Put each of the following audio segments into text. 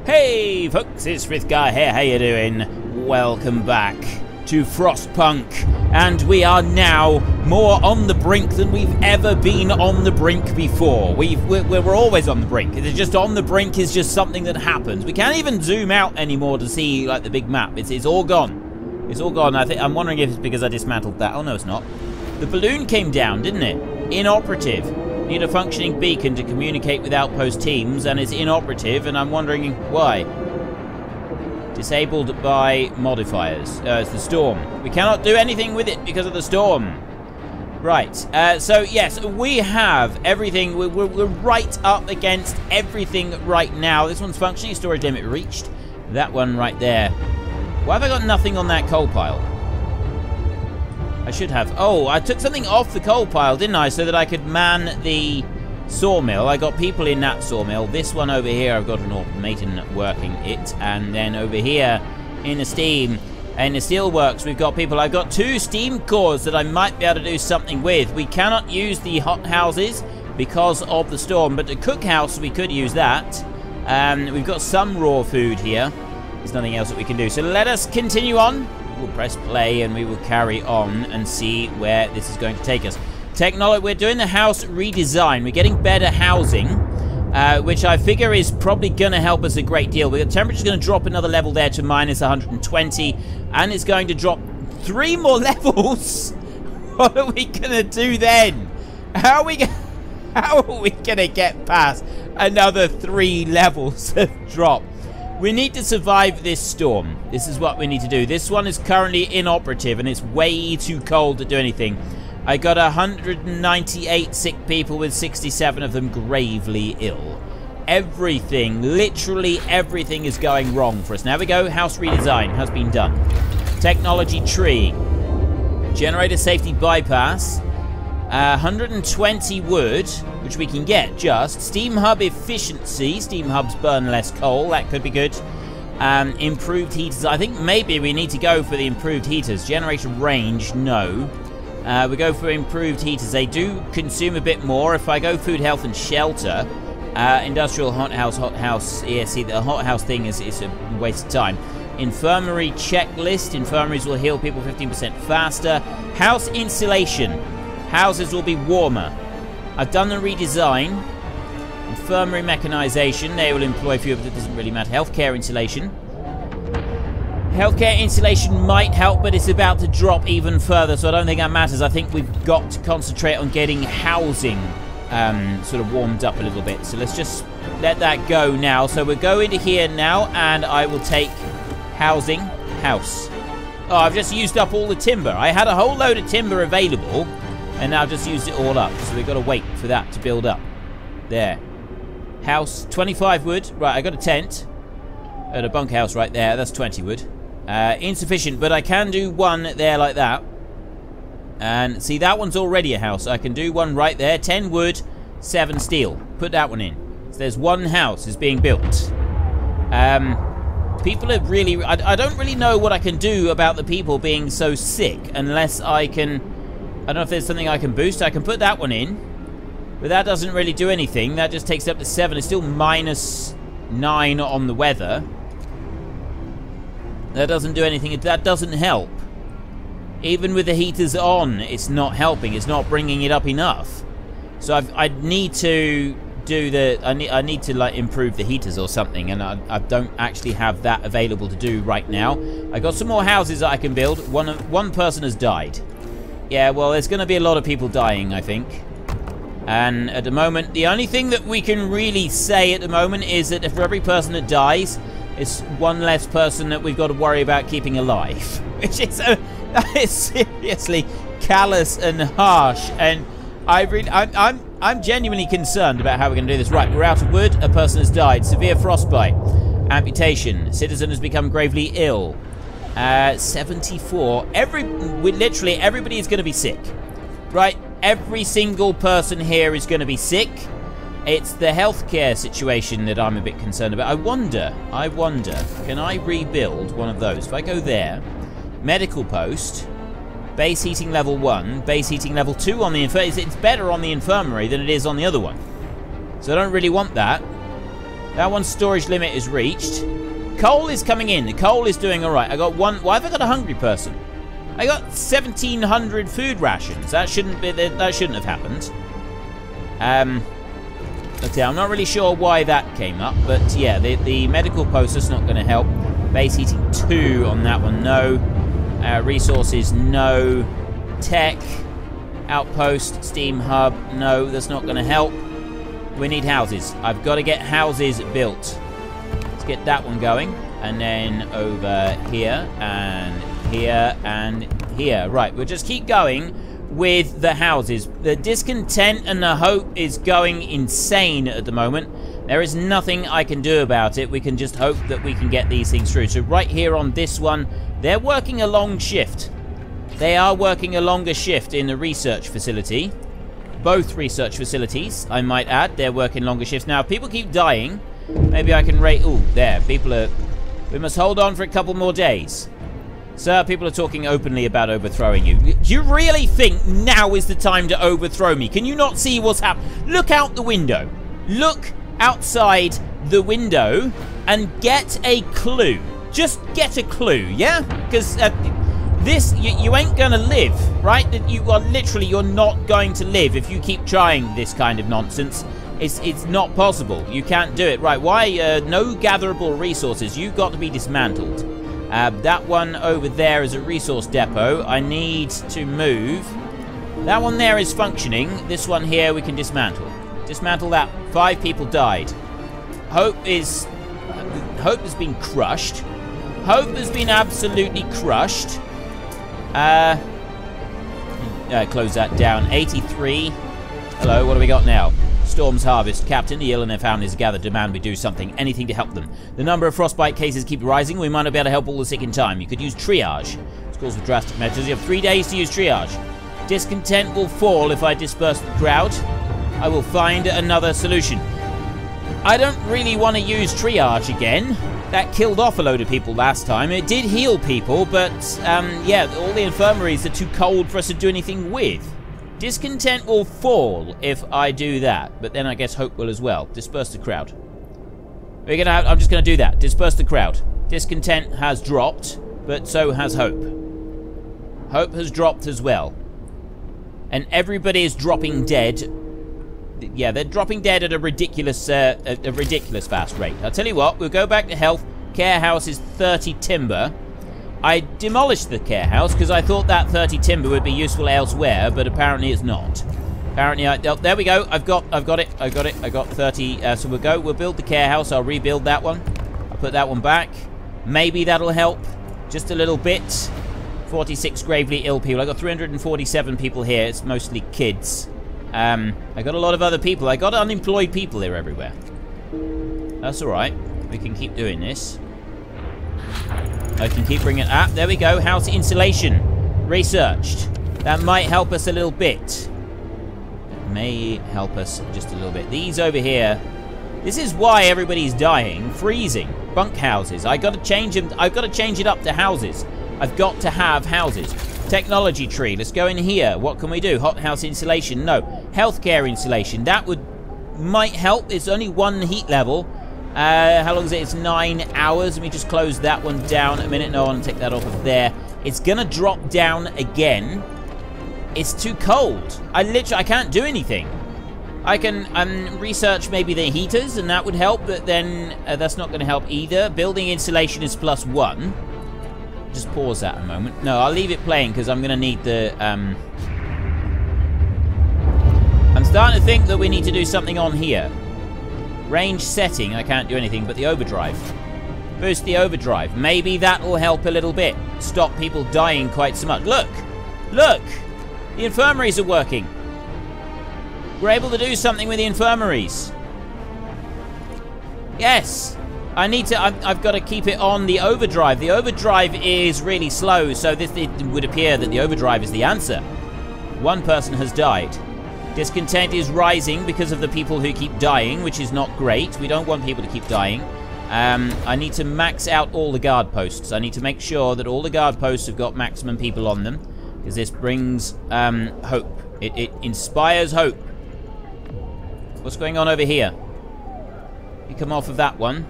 Hey folks, it's Frithgar here, how you doing? Welcome back to Frostpunk, and we are now more on the brink than we've ever been on the brink before. We're always on the brink. It's just on the brink is just something that happens. We can't even zoom out anymore to see like the big map. It's all gone. It's all gone. I'm wondering if it's because I dismantled that. Oh no, it's not. The balloon came down, didn't it? Inoperative. Need a functioning beacon to communicate with outpost teams, and it's inoperative, and I'm wondering why. Disabled by modifiers. It's the storm. We cannot do anything with it because of the storm. Right. So, yes, we have everything. We're right up against everything right now. This one's functioning. Storage limit reached. That one right there. Why have I got nothing on that coal pile? I should have. Oh, I took something off the coal pile, didn't I? So that I could man the sawmill. I got people in that sawmill. This one over here, I've got an automaton working it. And then over here, in the steelworks, we've got people. I've got 2 steam cores that I might be able to do something with. We cannot use the hot houses because of the storm. But the cookhouse, we could use that. We've got some raw food here. There's nothing else that we can do. So let us continue on. We'll press play and we will carry on and see where this is going to take us. Technology, we're doing the house redesign. We're getting better housing, which I figure is probably going to help us a great deal. The temperature's going to drop another level there to minus 120, and it's going to drop 3 more levels. What are we going to do then? How are we going to get past another 3 levels of drop? We need to survive this storm. This is what we need to do. This one is currently inoperative and it's way too cold to do anything. I got 198 sick people with 67 of them gravely ill. Everything, literally everything is going wrong for us. Now we go, house redesign has been done. Technology tree. Generator safety bypass. 120 wood, which we can get just. Steam hub efficiency. Steam hubs burn less coal. That could be good. Improved heaters. I think maybe we need to go for the improved heaters. Generator range, no. We go for improved heaters. They do consume a bit more. If I go food, health, and shelter, industrial hot house. Yeah, see, the hot house thing is a waste of time. Infirmary checklist. Infirmaries will heal people 15% faster. House insulation. Houses will be warmer. I've done the redesign. Infirmary mechanization. They will employ fewer, but it doesn't really matter. Healthcare insulation. Healthcare insulation might help, but it's about to drop even further, so I don't think that matters. I think we've got to concentrate on getting housing sort of warmed up a little bit. So let's just let that go now. So we'll go into here now, and I will take housing. House. Oh, I've just used up all the timber. I had a whole load of timber available, and now I've just used it all up. So we've got to wait for that to build up. There. House, 25 wood. Right, I got a tent. And a bunkhouse right there. That's 20 wood. Insufficient, but I can do one there like that. And see, that one's already a house. I can do one right there. 10 wood, 7 steel. Put that one in. So there's one house is being built. People are really... I don't really know what I can do about the people being so sick unless I can... I don't know if there's something I can boost. I can put that one in. But that doesn't really do anything. That just takes it up to 7. It's still minus 9 on the weather. That doesn't do anything. That doesn't help. Even with the heaters on, it's not helping. It's not bringing it up enough. So I need to do the... I need to like improve the heaters or something. And I don't actually have that available to do right now. I got some more houses that I can build. One person has died. Yeah, well, there's going to be a lot of people dying, I think. And at the moment, the only thing that we can really say at the moment is that for every person that dies, it's one less person that we've got to worry about keeping alive. Which is, that is seriously callous and harsh. And I'm genuinely concerned about how we're going to do this. Right, we're out of wood. A person has died. Severe frostbite. Amputation. Citizen has become gravely ill. 74. Literally everybody is going to be sick, right? Every single person here is going to be sick. It's the healthcare situation that I'm a bit concerned about. I wonder, can I rebuild one of those? If I go there, medical post, base heating level 1, base heating level 2 on the infirmary. It's better on the infirmary than it is on the other one. So I don't really want that. That one's storage limit is reached. Coal is coming in. The coal is doing all right. I got one. Why have I got a hungry person? I got 1,700 food rations. That shouldn't be. That shouldn't have happened. Okay, I'm not really sure why that came up, but yeah, the medical post is not going to help. Base heating 2 on that one. No. Resources. No. Tech. Outpost. Steam hub. No, that's not going to help. We need houses. I've got to get houses built. Let's get that one going. And then over here, and here, and here. Right, we'll just keep going with the houses. The discontent and the hope is going insane at the moment. There is nothing I can do about it. We can just hope that we can get these things through. So right here on this one, they're working a long shift. They are working a longer shift in the research facility. Both research facilities, I might add, they're working longer shifts. Now, if people keep dying, maybe I can rate... Ooh, there, people are... We must hold on for a couple more days. Sir, people are talking openly about overthrowing you. Do you really think now is the time to overthrow me? Can you not see what's happening? Look out the window. Look outside the window and get a clue. Just get a clue, yeah? Because... this, you ain't gonna live, right? You are literally, you're not going to live if you keep trying this kind of nonsense. It's not possible. You can't do it. Right, why? No gatherable resources. You've got to be dismantled. That one over there is a resource depot. I need to move. That one there is functioning. This one here we can dismantle. Dismantle that. 5 people died. Hope has been crushed. Hope has been absolutely crushed. Close that down. 83. Hello, what do we got now? Storm's Harvest. Captain, the ill and their families gathered demand we do something. Anything to help them. The number of frostbite cases keep rising. We might not be able to help all the sick in time. You could use triage. This calls for drastic measures. You have 3 days to use triage. Discontent will fall if I disperse the crowd. I will find another solution. I don't really want to use triage again. That killed off a load of people last time. It did heal people, but, yeah, all the infirmaries are too cold for us to do anything with. Discontent will fall if I do that, but then I guess hope will as well. Disperse the crowd. I'm just going to do that. Disperse the crowd. Discontent has dropped, but so has hope. Hope has dropped as well. And everybody is dropping dead. Yeah, they're dropping dead at a ridiculous fast rate. I'll tell you what, we'll go back to health. Care house is 30 timber. I demolished the care house because I thought that 30 timber would be useful elsewhere, but apparently it's not. Apparently, there we go. I've got it. I got 30. So we'll build the care house. I'll rebuild that one. I'll put that one back. Maybe that'll help just a little bit. 46 gravely ill people. I got 347 people here. It's mostly kids. I got a lot of other people. I got unemployed people here everywhere. That's alright. We can keep doing this. I can keep bringing... there we go. House insulation. Researched. That might help us a little bit. It may help us just a little bit. These over here... This is why everybody's dying. Freezing. Bunk houses. I've got to change them. I've got to change it up to houses. I've got to have houses. Technology tree. Let's go in here. What can we do? Hothouse insulation. No. Healthcare insulation. That might help. It's only 1 heat level. How long is it? It's 9 hours. Let me just close that one down a minute. No, I want to take that off of there. It's going to drop down again. It's too cold. I can't do anything. I can research maybe the heaters, and that would help, but then that's not going to help either. Building insulation is +1. Just pause that a moment. No, I'll leave it playing because I'm going to need the... I'm starting to think that we need to do something on here. Range setting, I can't do anything, but the overdrive. Boost the overdrive. Maybe that will help a little bit. Stop people dying quite so much. Look! Look! The infirmaries are working. We're able to do something with the infirmaries. Yes! I've got to keep it on the overdrive. The overdrive is really slow, so it would appear that the overdrive is the answer. 1 person has died. Discontent is rising because of the people who keep dying, which is not great. We don't want people to keep dying. I need to max out all the guard posts. I need to make sure that all the guard posts have got maximum people on them, because this brings hope. It inspires hope. What's going on over here? You come off of that one.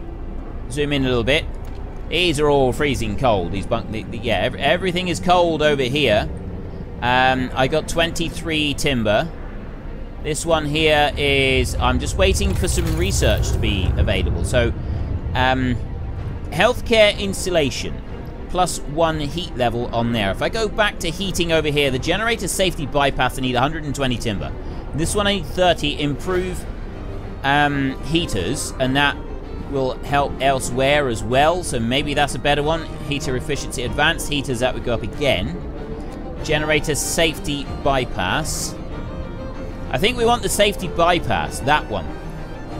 Zoom in a little bit. These are all freezing cold. These yeah, everything is cold over here. I got 23 timber. This one here is... I'm just waiting for some research to be available. So, healthcare insulation. +1 heat level on there. If I go back to heating over here, the generator safety bypass, I need 120 timber. This one I need 30. Improve heaters, and that will help elsewhere as well, so maybe that's a better one. Heater efficiency, advanced heaters, that would go up again. Generator safety bypass. I think we want the safety bypass, that one.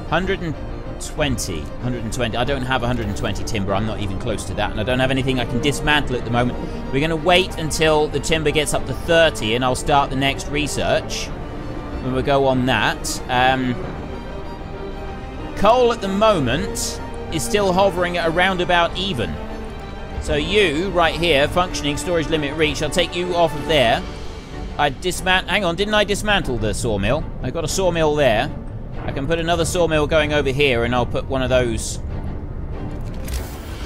120. I don't have 120 timber, I'm not even close to that, and I don't have anything I can dismantle at the moment. We're going to wait until the timber gets up to 30, and I'll start the next research. And we'll go on that. Coal at the moment is still hovering at around about even. So you, right here, functioning, storage limit reached, I'll take you off of there. Hang on, didn't I dismantle the sawmill? I got a sawmill there. I can put another sawmill going over here, and I'll put one of those...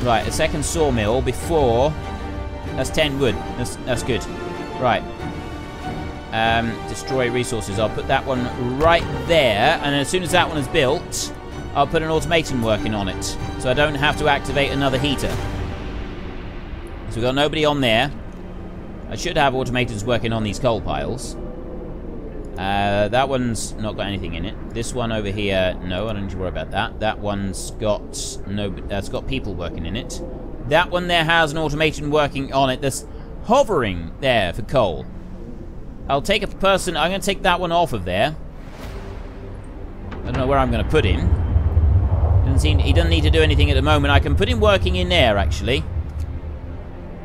Right, a second sawmill before... That's 10 wood. That's good. Right. Destroy resources. I'll put that one right there, and as soon as that one is built... I'll put an automaton working on it, so I don't have to activate another heater. So we've got nobody on there. I should have automatons working on these coal piles. That one's not got anything in it. This one over here, no, I don't need to worry about that. That one's got that's got people working in it. That one there has an automation working on it that's hovering there for coal. I'll take a person. I'm going to take that one off of there. I don't know where I'm going to put him. He doesn't need to do anything at the moment. I can put him working in there, actually.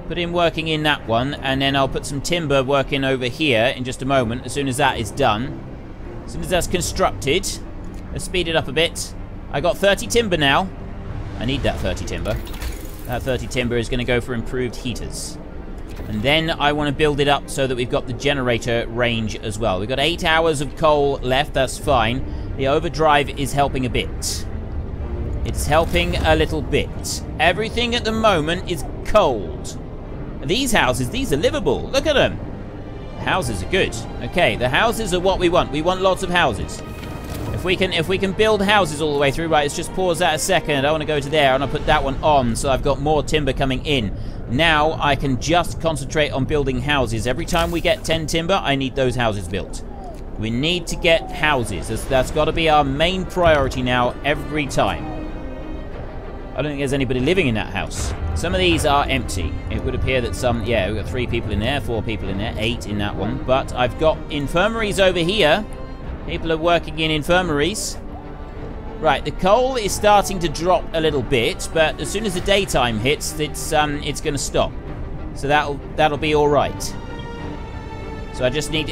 Put him working in that one, and then I'll put some timber working over here in just a moment, as soon as that is done. As soon as that's constructed. Let's speed it up a bit. I got 30 timber now. I need that 30 timber. That 30 timber is going to go for improved heaters. And then I want to build it up so that we've got the generator range as well. We've got 8 hours of coal left, that's fine. The overdrive is helping a bit. It's helping a little bit. Everything at the moment is cold. These houses, these are livable. Look at them. The houses are good. Okay, the houses are what we want. We want lots of houses. If we can build houses all the way through, right, let's just pause that a second. I want to go to there, and I'll put that one on, so I've got more timber coming in. Now I can just concentrate on building houses. Every time we get 10 timber, I need those houses built. We need to get houses. That's got to be our main priority now, every time. I don't think there's anybody living in that house. Some of these are empty. It would appear that some... Yeah, we've got 3 people in there, 4 people in there, 8 in that one. But I've got infirmaries over here. People are working in infirmaries. Right, the coal is starting to drop a little bit, but as soon as the daytime hits, it's going to stop. So that'll be all right. So I just need...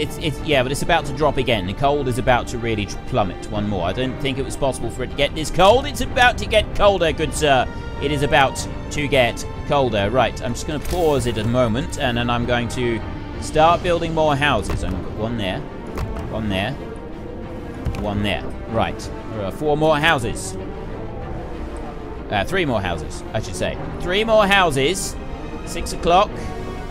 Yeah, but it's about to drop again. The cold is about to really plummet one more. I don't think it was possible for it to get this cold. It's about to get colder, good sir. It is about to get colder. Right, I'm just going to pause it a moment, and then I'm going to start building more houses. I'm going to put one there, one there, one there. Right, there are 4 more houses. 3 more houses, I should say. 3 more houses. 6 o'clock.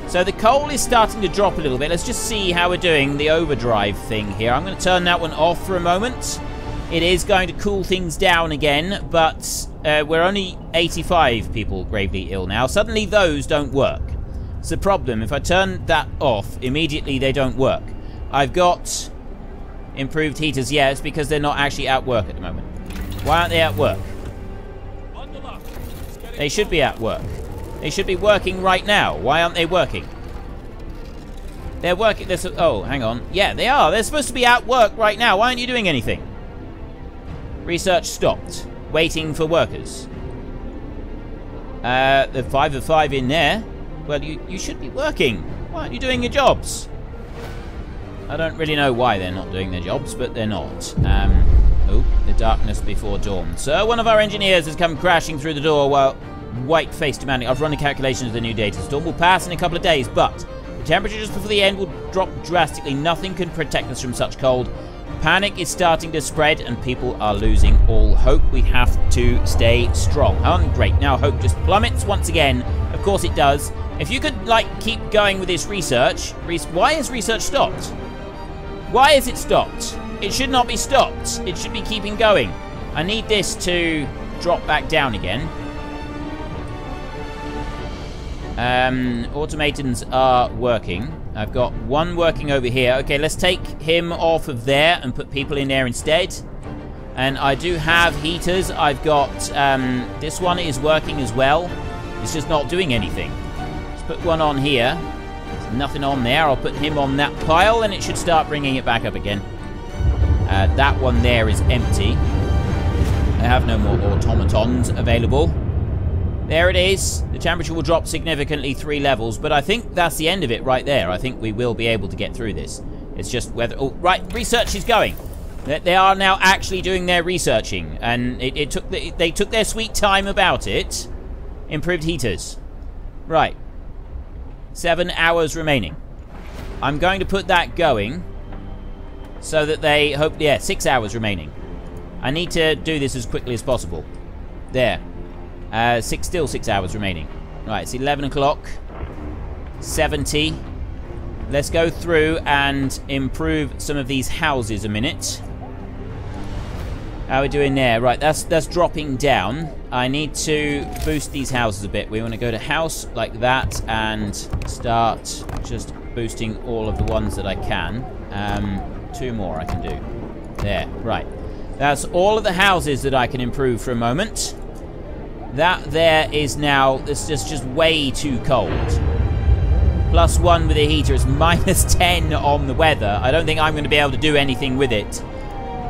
So the coal is starting to drop a little bit. Let's just see how we're doing the overdrive thing here. I'm going to turn that one off for a moment. It is going to cool things down again, but we're only 85 people gravely ill now. Suddenly those don't work. It's the problem. If I turn that off, immediately they don't work. I've got improved heaters. Yeah, it's because they're not actually at work at the moment. Why aren't they at work? They should be at work. They should be working right now. Why aren't they working? They're working. Oh, hang on. Yeah, they are. They're supposed to be at work right now. Why aren't you doing anything? Research stopped. Waiting for workers. The 5 of 5 in there. Well, you should be working. Why aren't you doing your jobs? I don't really know why they're not doing their jobs, but they're not. Oh, the darkness before dawn. Sir, one of our engineers has come crashing through the door while... White-faced demanding. I've run the calculations of the new data. Storm will pass in a couple of days, but the temperature just before the end will drop drastically. Nothing can protect us from such cold. Panic is starting to spread and people are losing all hope. We have to stay strong. Oh, great. Now hope just plummets once again. Of course it does. If you could, like, keep going with this research. Why is research stopped? Why is it stopped? It should not be stopped. It should be keeping going. I need this to drop back down again. Automatons are working. I've got one working over here. Okay, let's take him off of there and put people in there instead. And I do have heaters. I've got, this one is working as well. It's just not doing anything. Let's put one on here. There's nothing on there. I'll put him on that pile and it should start bringing it back up again. That one there is empty. I have no more automatons available. There it is. The temperature will drop significantly 3 levels, but I think that's the end of it right there. I think we will be able to get through this. It's just whether... Oh, right, research is going. They are now actually doing their researching, and they took their sweet time about it. Improved heaters. Right. 7 hours remaining. I'm going to put that going so that they hope... Yeah, 6 hours remaining. I need to do this as quickly as possible. There. Still 6 hours remaining. Right, it's 11 o'clock. 70. Let's go through and improve some of these houses a minute. How are we doing there? Right, that's dropping down. I need to boost these houses a bit. We want to go to house like that and start just boosting all of the ones that I can. 2 more I can do. There, right. That's all of the houses that I can improve for a moment. That there is now, it's just way too cold. +1 with the heater is -10 on the weather. I don't think I'm going to be able to do anything with it.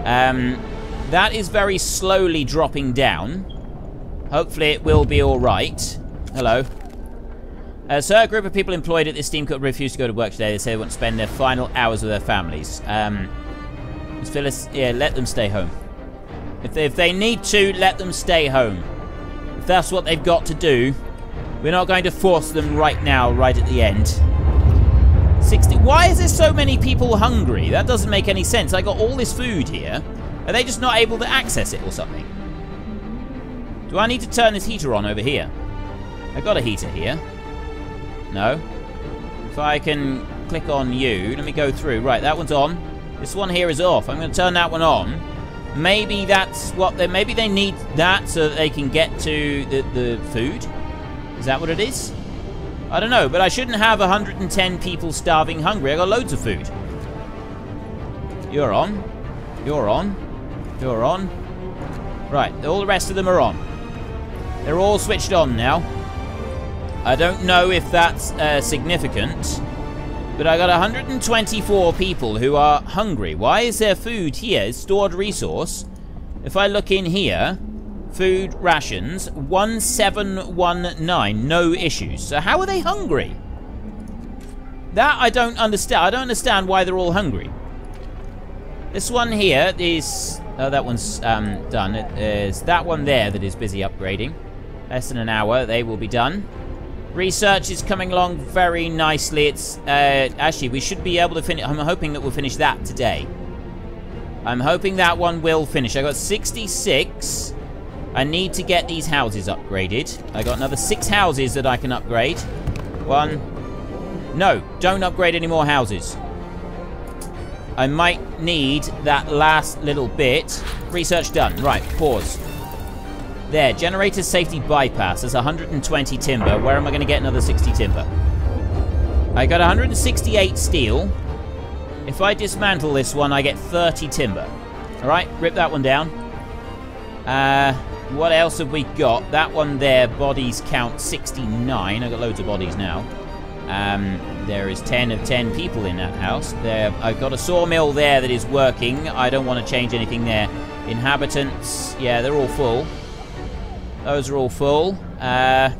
That is very slowly dropping down. Hopefully it will be alright. Hello. So a group of people employed at this steam could refuse to go to work today. They say they want to spend their final hours with their families. Ms. Phyllis, yeah, let them stay home. If they need to, let them stay home. If that's what they've got to do, we're not going to force them right now, right at the end. 60. Why is there so many people hungry? That doesn't make any sense. I got all this food here. Are they just not able to access it or something? Do I need to turn this heater on over here? I got a heater here. No. If I can click on you, let me go through. Right, that one's on. This one here is off. I'm going to turn that one on. Maybe that's what they... Maybe they need that so that they can get to the food? Is that what it is? I don't know, but I shouldn't have 110 people starving hungry. I got loads of food. You're on. You're on. You're on. Right, all the rest of them are on. They're all switched on now. I don't know if that's significant, but I got 124 people who are hungry. Why is there food here? It's stored resource. If I look in here, food rations, 1719, no issues. So how are they hungry? That I don't understand. I don't understand why they're all hungry. This one here is... Oh, that one's done. It is that one there that is busy upgrading. Less than an hour, they will be done. Research is coming along very nicely. It's actually, we should be able to finish. I'm hoping that we'll finish that today. I'm hoping that one will finish. I got 66. I need to get these houses upgraded. I got another 6 houses that I can upgrade. 1. No, don't upgrade any more houses. I might need that last little bit. Research done. Right, pause. There, generator safety bypass. There's 120 timber. Where am I going to get another 60 timber? I got 168 steel. If I dismantle this one, I get 30 timber. Alright, rip that one down. What else have we got? That one there, bodies count 69. I got loads of bodies now. There is 10 of 10 people in that house. There, I've got a sawmill there that is working. I don't want to change anything there. Inhabitants, yeah, they're all full. Those are all full. I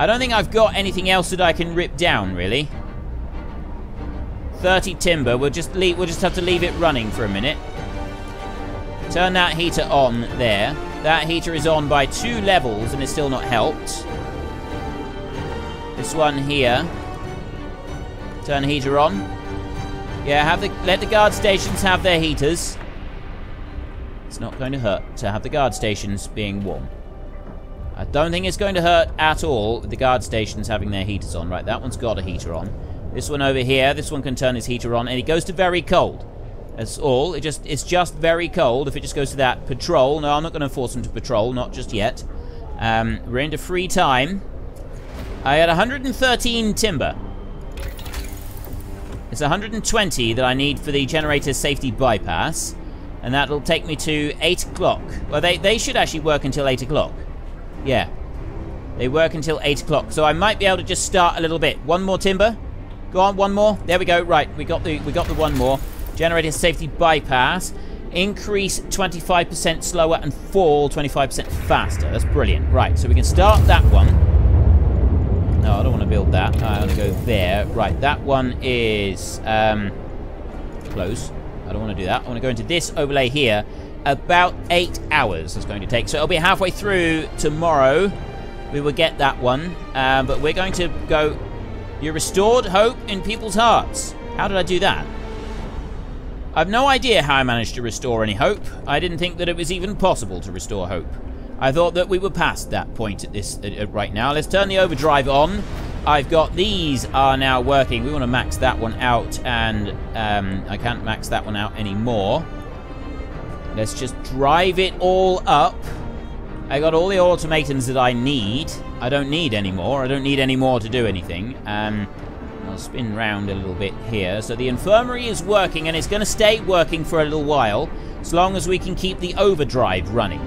don't think I've got anything else that I can rip down, really. 30 timber. We'll just have to leave it running for a minute. Turn that heater on there. That heater is on by 2 levels and it's still not helped. This one here. Turn the heater on. Yeah, let the guard stations have their heaters. It's not going to hurt to have the guard stations being warm. I don't think it's going to hurt at all with the guard stations having their heaters on. Right, that one's got a heater on. This one over here, this one can turn his heater on, and it goes to very cold. That's all. It's just very cold if it just goes to that. Patrol. No, I'm not going to force them to patrol, not just yet. We're into free time. I had 113 timber. It's 120 that I need for the generator safety bypass, and that'll take me to 8 o'clock. Well, they should actually work until 8 o'clock. Yeah. They work until 8 o'clock, so I might be able to just start a little bit. One more timber. Go on, one more. There we go. Right, we got the one more. Generator safety bypass. Increase 25% slower and fall 25% faster. That's brilliant. Right, so we can start that one. No, I don't want to build that. I want to go there. Right, that one is close. I don't want to do that. I want to go into this overlay here. About 8 hours it's going to take. So it'll be halfway through tomorrow. We will get that one. But we're going to go... You restored hope in people's hearts. How did I do that? I've no idea how I managed to restore any hope. I didn't think that it was even possible to restore hope. I thought that we were past that point at this right now. Let's turn the overdrive on. I've got these are now working. We want to max that one out, and I can't max that one out anymore. Let's just drive it all up. I got all the automatons that I need. I don't need any more. I don't need any more to do anything. I'll spin round a little bit here. So the infirmary is working, and it's going to stay working for a little while, as long as we can keep the overdrive running.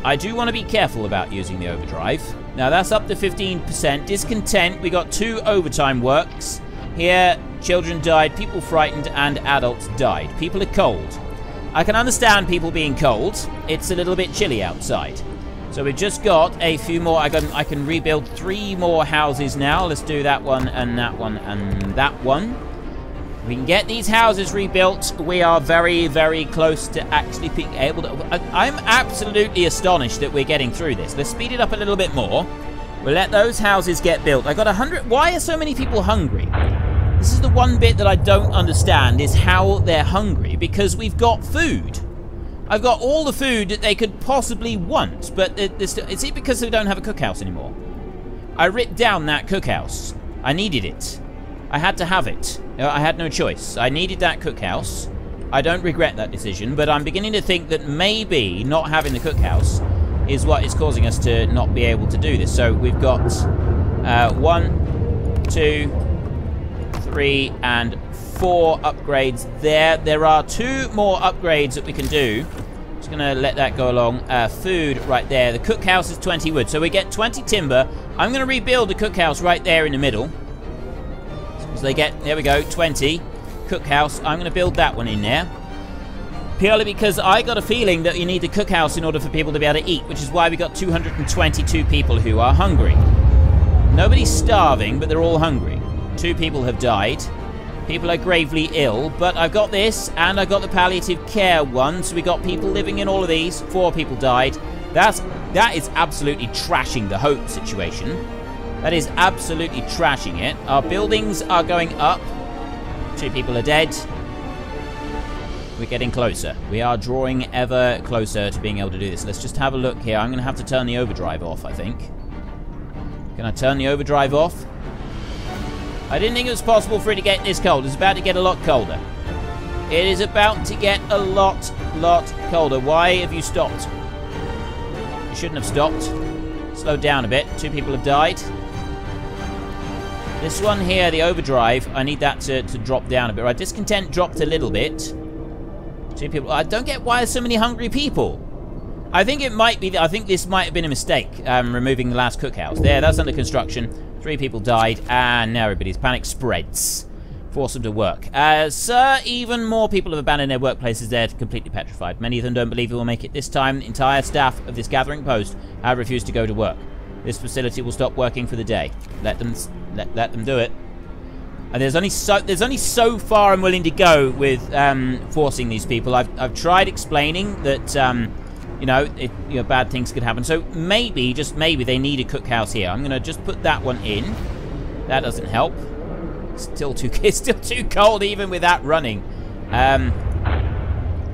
I do want to be careful about using the overdrive. Now that's up to 15%. Discontent, we got 2 overtime works. Here, children died, people frightened, and adults died. People are cold. I can understand people being cold. It's a little bit chilly outside. So we've just got a few more. I can rebuild 3 more houses now. Let's do that one and that one and that one. We can get these houses rebuilt. We are very, very close to actually being able to... I'm absolutely astonished that we're getting through this. Let's speed it up a little bit more. We'll let those houses get built. I got 100... Why are so many people hungry? This is the one bit that I don't understand, is how they're hungry. Because we've got food. I've got all the food that they could possibly want. But is it because they don't have a cookhouse anymore? I ripped down that cookhouse. I needed it. I had to have it. I had no choice. I needed that cookhouse. I don't regret that decision, but I'm beginning to think that maybe not having the cookhouse is what is causing us to not be able to do this. So we've got 1, 2, 3, and 4 upgrades there. There are 2 more upgrades that we can do. Just going to let that go along. Food right there. The cookhouse is 20 wood, so we get 20 timber. I'm going to rebuild the cookhouse right there in the middle. So they get, there we go, 20. Cookhouse. I'm going to build that one in there. Purely because I got a feeling that you need the cookhouse in order for people to be able to eat, which is why we got 222 people who are hungry. Nobody's starving, but they're all hungry. 2 people have died. People are gravely ill, but I've got this, and I've got the palliative care one, so we got people living in all of these. 4 people died. That is absolutely trashing the hope situation. That is absolutely trashing it. Our buildings are going up. 2 people are dead. We're getting closer. We are drawing ever closer to being able to do this. Let's just have a look here. I'm going to have to turn the overdrive off, I think. Can I turn the overdrive off? I didn't think it was possible for it to get this cold. It's about to get a lot colder. It is about to get a lot colder. Why have you stopped? You shouldn't have stopped. Slowed down a bit. 2 people have died. This one here, the overdrive, I need that to drop down a bit. Right, discontent dropped a little bit. 2 people. I don't get why there's so many hungry people. I think it might be. I think this might have been a mistake. Removing the last cookhouse. There, that's under construction. 3 people died, and now everybody's panic spreads. Force them to work. Sir, even more people have abandoned their workplaces. They're completely petrified. Many of them don't believe it will make it this time. The entire staff of this gathering post have refused to go to work. This facility will stop working for the day. Let them do it. And there's only so far I'm willing to go with forcing these people. I've tried explaining that you know, bad things could happen. So maybe, just maybe, they need a cookhouse here. I'm gonna just put that one in. That doesn't help. It's still too cold even with that running.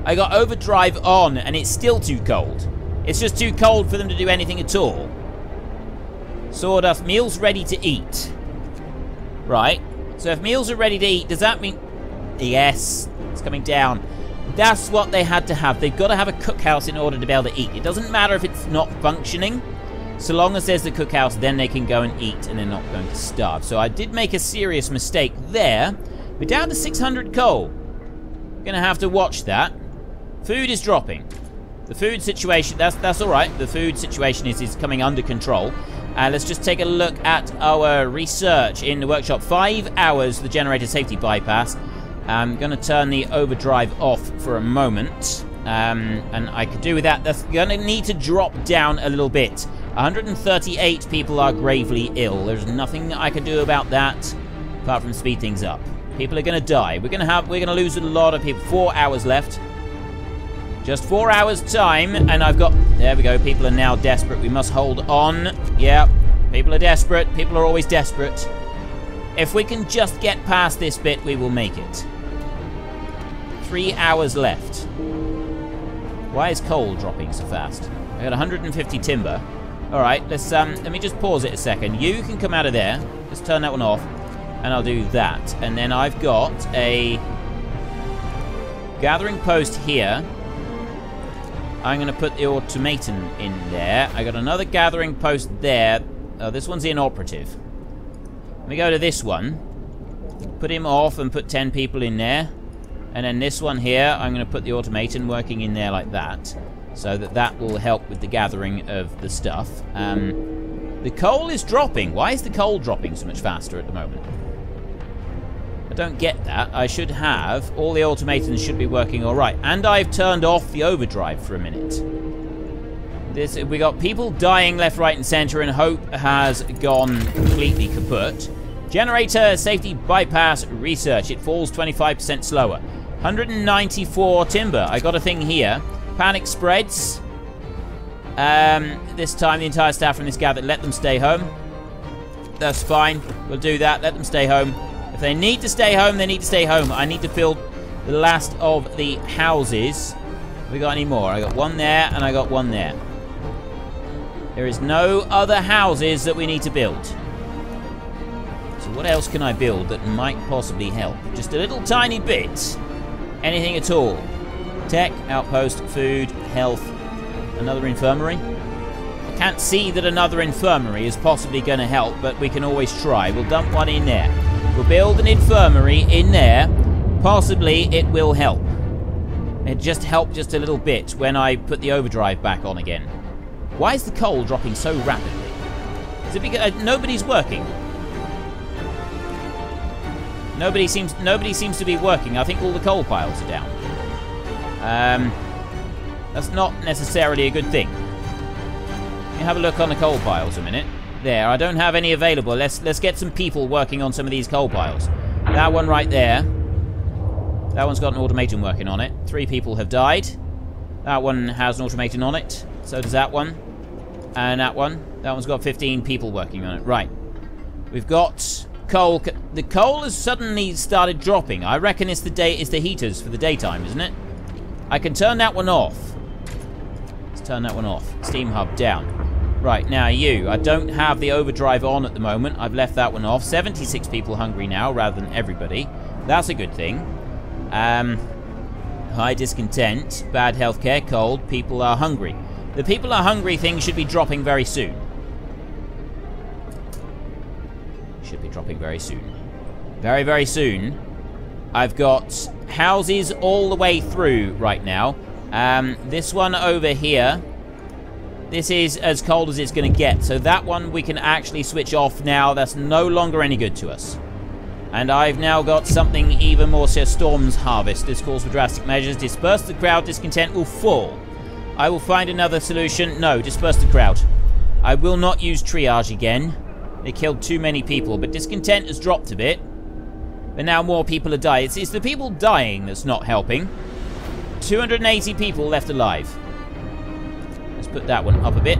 I got overdrive on, and it's still too cold. It's just too cold for them to do anything at all. Sawdust, meals ready to eat. Right. So if meals are ready to eat, does that mean... Yes, it's coming down. That's what they had to have. They've got to have a cookhouse in order to be able to eat. It doesn't matter if it's not functioning. So long as there's the cookhouse, then they can go and eat, and they're not going to starve. So I did make a serious mistake there. We're down to 600 coal. Gonna have to watch that. Food is dropping. The food situation, that's all right. The food situation is coming under control. Let's just take a look at our research in the workshop. 5 hours, the generator safety bypass. I'm going to turn the overdrive off for a moment. And I could do with that. That's going to need to drop down a little bit. 138 people are gravely ill. There's nothing I can do about that apart from speed things up. People are going to die. We're going to lose a lot of people. 4 hours left. Just 4 hours time, and I've got... There we go. People are now desperate. We must hold on. Yeah, people are desperate. People are always desperate. If we can just get past this bit, we will make it. 3 hours left. Why is coal dropping so fast? I got 150 timber. All right, let me just pause it a second. You can come out of there. Just turn that one off, and I'll do that. And then I've got a gathering post here. I'm going to put the automaton in there. I got another gathering post there. Oh, this one's inoperative. Let me go to this one. Put him off and put 10 people in there. And then this one here, I'm going to put the automaton working in there like that. So that will help with the gathering of the stuff. The coal is dropping. Why is the coal dropping so much faster at the moment? I don't get that. I should have... All the automatons should be working all right. And I've turned off the overdrive for a minute. We got people dying left, right, and center, and hope has gone completely kaput. Generator safety bypass research. It falls 25% slower. 194 timber. I got a thing here. Panic spreads. This time the entire staff from this gather, let them stay home. That's fine. We'll do that. Let them stay home. If they need to stay home, they need to stay home. I need to fill the last of the houses. Have we got any more? I got one there, and I got one there. There is no other houses that we need to build. So what else can I build that might possibly help? Just a little tiny bit. Anything at all. Tech, outpost, food, health, another infirmary. I can't see that another infirmary is possibly going to help, but we can always try. We'll dump one in there. We'll build an infirmary in there. Possibly it will help. It just helped just a little bit when I put the overdrive back on again. Why is the coal dropping so rapidly? Is it because nobody's working? Nobody seems to be working. I think all the coal piles are down. That's not necessarily a good thing. Let me have a look on the coal piles a minute. There, I don't have any available. Let's get some people working on some of these coal piles. That one right there. That one's got an automaton working on it. 3 people have died. That one has an automaton on it. So does that one. And that one. That one's got 15 people working on it. Right. We've got coal. The coal has suddenly started dropping. I reckon it's the heaters for the daytime, isn't it? I can turn that one off. Let's turn that one off. Steam hub down. Right, now you. I don't have the overdrive on at the moment. I've left that one off. 76 people hungry now rather than everybody. That's a good thing. High discontent, bad healthcare, cold, people are hungry. The people are hungry thing should be dropping very soon. Should be dropping very soon. Very, very soon. I've got houses all the way through right now. This one over here. This is as cold as it's going to get. So that one we can actually switch off now. That's no longer any good to us. And I've now got something even more. So storms harvest. This calls for drastic measures. Disperse the crowd. Discontent will fall. I will find another solution. No, disperse the crowd. I will not use triage again. They killed too many people. But discontent has dropped a bit. But now more people are dying. It's the people dying that's not helping. 280 people left alive. Let's put that one up a bit.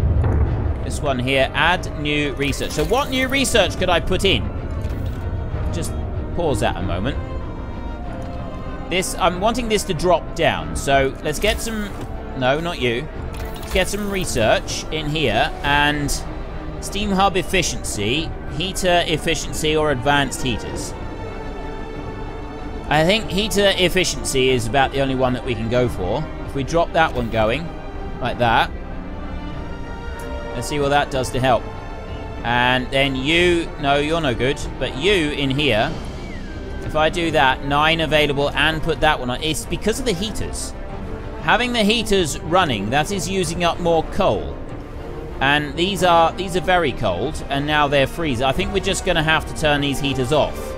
This one here, add new research. So what new research could I put in? Just pause that a moment. This, I'm wanting this to drop down. So let's get some, no, not you. Let's get some research in here and steam hub efficiency, heater efficiency, or advanced heaters. I think heater efficiency is about the only one that we can go for. If we drop that one going, like that, let's see what that does to help. And then you, no, you're no good, but you in here, if I do that, 9 available and put that one on, it's because of the heaters. Having the heaters running, that is using up more coal. And these are very cold, and now they're freezing. I think we're just going to have to turn these heaters off.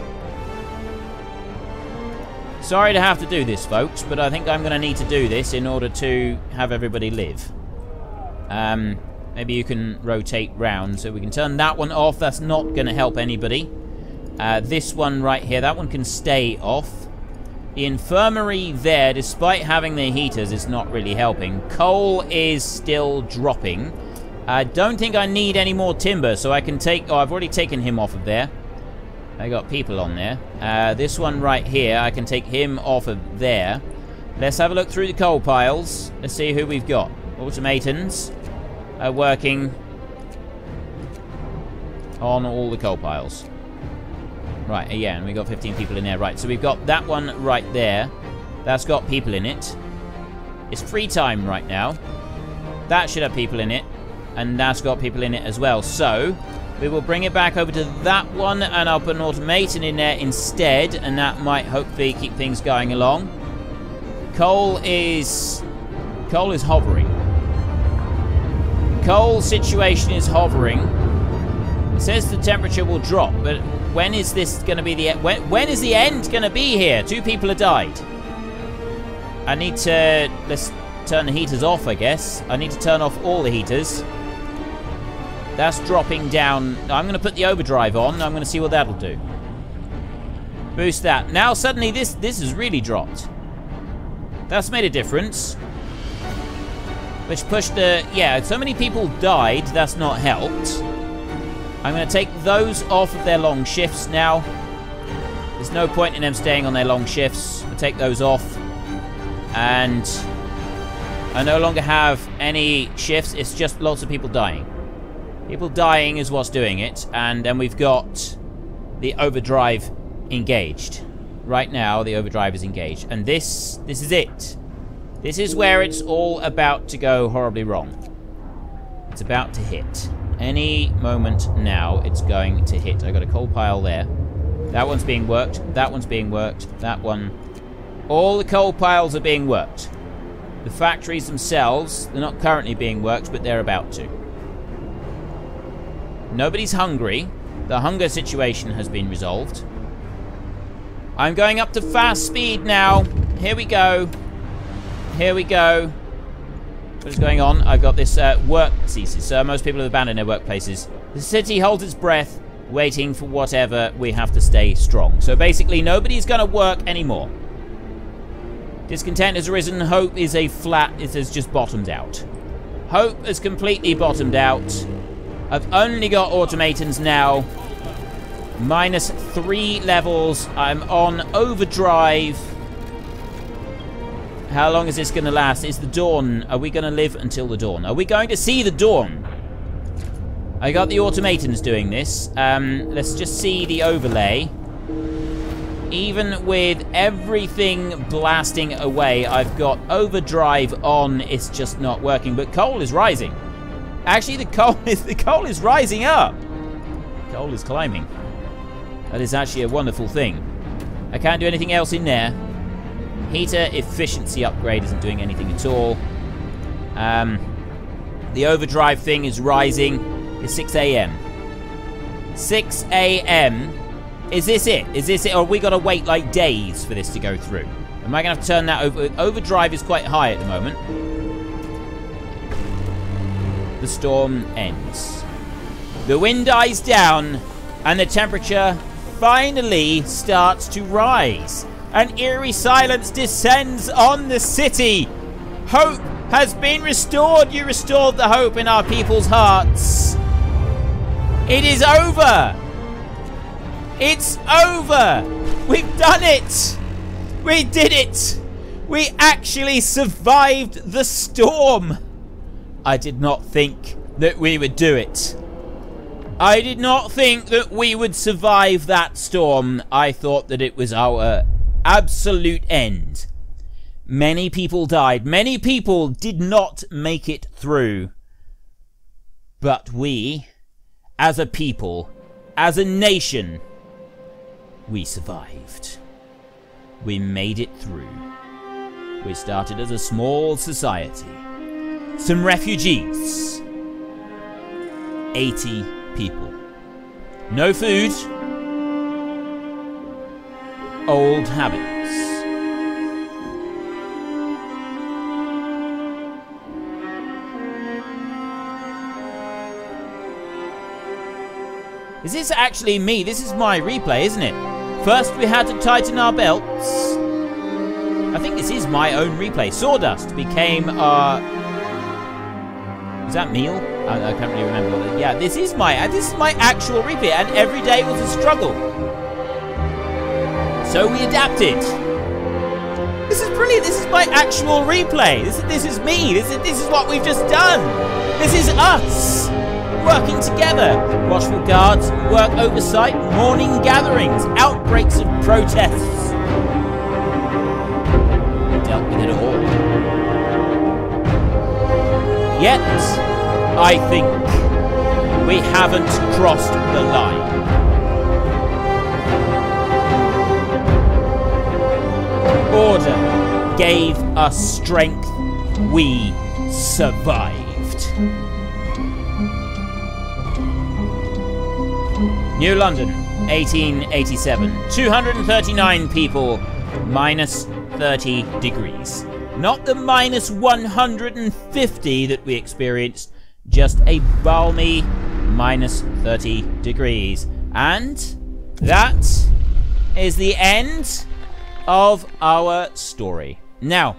Sorry to have to do this, folks, but I think I'm going to need to do this in order to have everybody live. Maybe you can rotate round so we can turn that one off. That's not going to help anybody. This one right here, that one can stay off. The infirmary there, despite having the heaters, is not really helping. Coal is still dropping. I don't think I need any more timber, so I can take... Oh, I've already taken him off of there. I got people on there. This one right here, I can take him off of there. Let's have a look through the coal piles. Let's see who we've got. Automatons are working on all the coal piles. Right, yeah, and we got 15 people in there. Right, so we've got that one right there. That's got people in it. It's free time right now. That should have people in it. And that's got people in it as well. So we will bring it back over to that one, and I'll put an automaton in there instead, and that might hopefully keep things going along. Coal is hovering. Coal situation is hovering. It says the temperature will drop, but when is this going to be the when is the end going to be here? 2 people have died. I need to, let's turn the heaters off, I guess. I need to turn off all the heaters. That's dropping down. I'm going to put the overdrive on. I'm going to see what that'll do. Boost that. Now suddenly this has really dropped. That's made a difference. Which pushed the... Yeah, so many people died. That's not helped. I'm going to take those off of their long shifts now. There's no point in them staying on their long shifts. I'll take those off. And I no longer have any shifts. It's just lots of people dying. People dying is what's doing it. And then we've got the overdrive engaged. Right now, the overdrive is engaged. And this is it. This is where it's all about to go horribly wrong. It's about to hit. Any moment now, it's going to hit. I got a coal pile there. That one's being worked. That one's being worked. That one. All the coal piles are being worked. The factories themselves, they're not currently being worked, but they're about to. Nobody's hungry. The hunger situation has been resolved. I'm going up to fast speed now. Here we go. Here we go. What is going on? I've got this work ceases. So most people have abandoned their workplaces. The city holds its breath, waiting for whatever. We have to stay strong. So basically, nobody's going to work anymore. Discontent has arisen. Hope is a flat. It has just bottomed out. Hope has completely bottomed out. I've only got automatons now. -3 levels. I'm on overdrive. How long is this going to last? It's the dawn. Are we going to live until the dawn? Are we going to see the dawn? I got the automatons doing this. Let's just see the overlay. Even with everything blasting away, I've got overdrive on. It's just not working. But coal is rising. Actually, the coal is rising up. Coal is climbing. That is actually a wonderful thing. I can't do anything else in there. Heater efficiency upgrade isn't doing anything at all. The overdrive thing is rising. It's 6 a.m. 6 a.m. Is this it? Is this it? Or have we got to wait like days for this to go through? Am I going to have to turn that over? Overdrive is quite high at the moment. The storm ends. The wind dies down, and the temperature finally starts to rise. An eerie silence descends on the city. Hope has been restored. You restored the hope in our people's hearts. It is over. It's over. We've done it. We did it! We actually survived the storm! I did not think that we would do it. I did not think that we would survive that storm. I thought that it was our absolute end. Many people died. Many people did not make it through. But we, as a people, as a nation, we survived. We made it through. We started as a small society. Some refugees. 80 people. No food. Old habits. Is this actually me? This is my replay, isn't it? First we had to tighten our belts. I think this is my own replay. Sawdust became our... Is that meal? I can't really remember. Yeah, this is my actual replay, and every day was a struggle. So we adapted. This is brilliant. This is my actual replay. This is me. This is what we've just done. This is us working together. Watchful guards, work oversight, morning gatherings, outbreaks of protests. Dealt with it all. Yet, I think we haven't crossed the line. Order gave us strength. We survived. New London, 1887. 239 people, minus 30 degrees. Not the minus 150 that we experienced, just a balmy minus 30 degrees. And that is the end of our story. Now,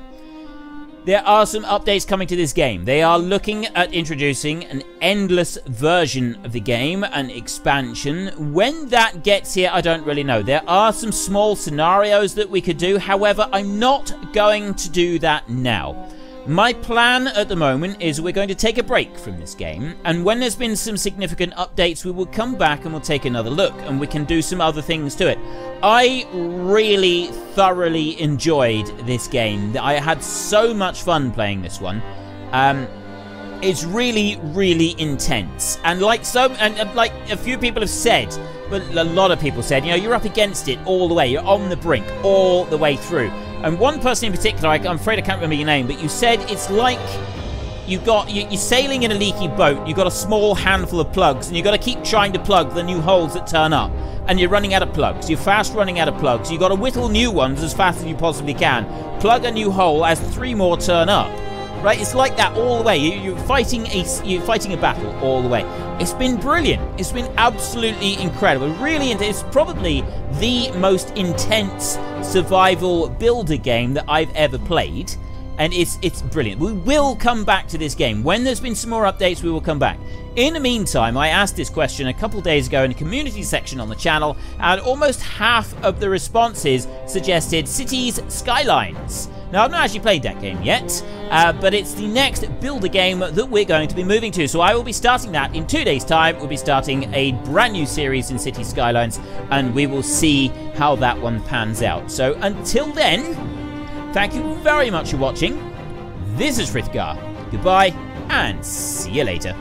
there are some updates coming to this game. They are looking at introducing an endless version of the game, an expansion. When that gets here, I don't really know. There are some small scenarios that we could do. However, I'm not going to do that now. My plan at the moment is we're going to take a break from this game, and when there's been some significant updates, we will come back and we'll take another look, and we can do some other things to it. I really thoroughly enjoyed this game. I had so much fun playing this one. It's really, really intense, and like a few people have said, but a lot of people said, you know, you're up against it all the way. You're on the brink all the way through. And one person in particular, I'm afraid I can't remember your name, but you said it's like you're sailing in a leaky boat, you've got a small handful of plugs, and you've got to keep trying to plug the new holes that turn up. And you're running out of plugs. You're fast running out of plugs. You've got to whittle new ones as fast as you possibly can. Plug a new hole as 3 more turn up. Right? It's like that all the way. You're fighting a battle all the way. It's been brilliant. It's been absolutely incredible. Really, it's probably the most intense survival builder game that I've ever played, and it's brilliant. We will come back to this game. When there's been some more updates, we will come back. In the meantime, I asked this question a couple days ago in the community section on the channel, and almost half of the responses suggested Cities Skylines. Now, I've not actually played that game yet, but it's the next builder game that we're going to be moving to. So I will be starting that in 2 days' time. We'll be starting a brand new series in Cities Skylines, and we will see how that one pans out. So until then, thank you very much for watching. This is Frithgar. Goodbye, and see you later.